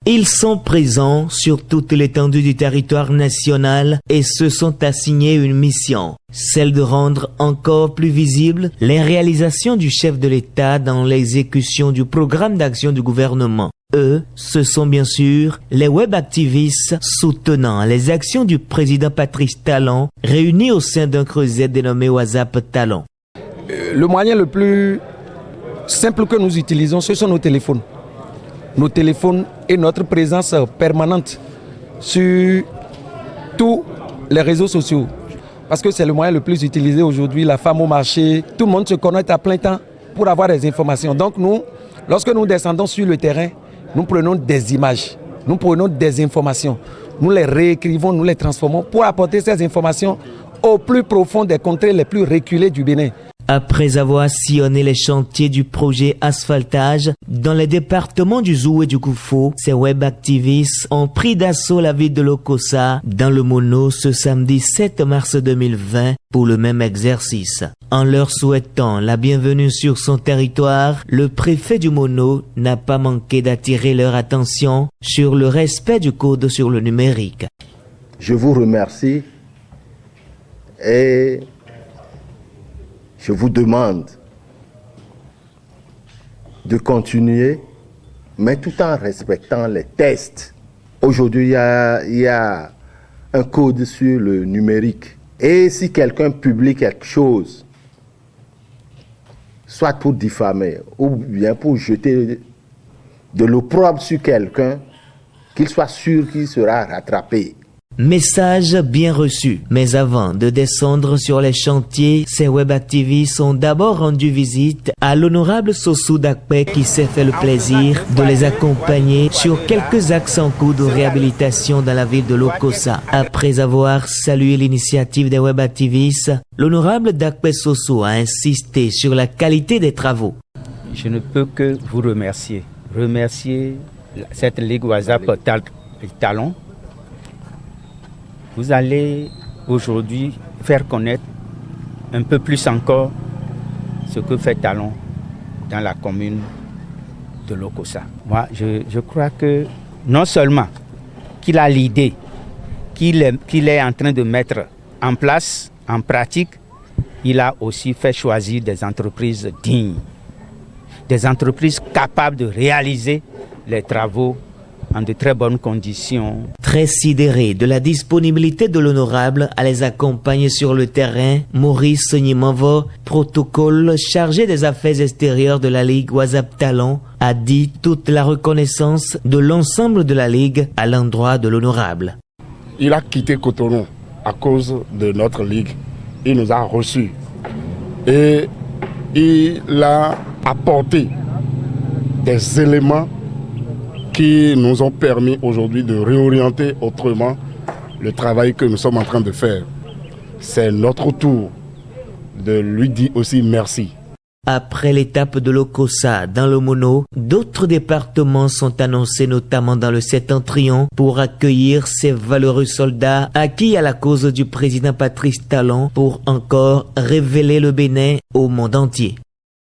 Ils sont présents sur toute l'étendue du territoire national et se sont assignés une mission, celle de rendre encore plus visibles les réalisations du chef de l'État dans l'exécution du programme d'action du gouvernement. Eux, ce sont bien sûr les web-activistes soutenant les actions du président Patrice Talon réunis au sein d'un creuset dénommé WhatsApp Talon. Le moyen le plus simple que nous utilisons, ce sont nos téléphones. Nos téléphones et notre présence permanente sur tous les réseaux sociaux. Parce que c'est le moyen le plus utilisé aujourd'hui, la femme au marché, tout le monde se connecte à plein temps pour avoir des informations. Donc nous, lorsque nous descendons sur le terrain, nous prenons des images, nous prenons des informations, nous les réécrivons, nous les transformons pour apporter ces informations au plus profond des contrées les plus reculées du Bénin. Après avoir sillonné les chantiers du projet asphaltage dans les départements du Zou et du Koufo, ces web-activistes ont pris d'assaut la ville de Lokossa dans le Mono ce samedi 7 mars 2020 pour le même exercice. En leur souhaitant la bienvenue sur son territoire, le préfet du Mono n'a pas manqué d'attirer leur attention sur le respect du code sur le numérique. Je vous remercie et je vous demande de continuer, mais tout en respectant les tests. Aujourd'hui, il y a un code sur le numérique. Et si quelqu'un publie quelque chose, soit pour diffamer ou bien pour jeter de l'opprobre sur quelqu'un, qu'il soit sûr qu'il sera rattrapé. Message bien reçu. Mais avant de descendre sur les chantiers, ces web-activistes ont d'abord rendu visite à l'honorable Sossou Dakpe qui s'est fait le plaisir de les accompagner sur quelques axes en cours de réhabilitation dans la ville de Lokossa. Après avoir salué l'initiative des web-activistes, l'honorable Dakpe Sossou a insisté sur la qualité des travaux. Je ne peux que vous remercier. Remercier cette Ligue WhatsApp Talon. Vous allez aujourd'hui faire connaître un peu plus encore ce que fait Talon dans la commune de Lokossa. Moi, je crois que non seulement qu'il a l'idée, qu'il est en train de mettre en place, en pratique, il a aussi fait choisir des entreprises dignes, des entreprises capables de réaliser les travaux en de très bonnes conditions. Très sidéré de la disponibilité de l'honorable à les accompagner sur le terrain, Maurice Nimanvo, protocole chargé des affaires extérieures de la Ligue WhatsApp Talon, a dit toute la reconnaissance de l'ensemble de la Ligue à l'endroit de l'honorable. Il a quitté Cotonou à cause de notre Ligue. Il nous a reçus et il a apporté des éléments qui nous ont permis aujourd'hui de réorienter autrement le travail que nous sommes en train de faire. C'est notre tour de lui dire aussi merci. Après l'étape de Lokossa dans le Mono, d'autres départements sont annoncés notamment dans le Septentrion pour accueillir ces valeureux soldats acquis à la cause du président Patrice Talon pour encore révéler le Bénin au monde entier.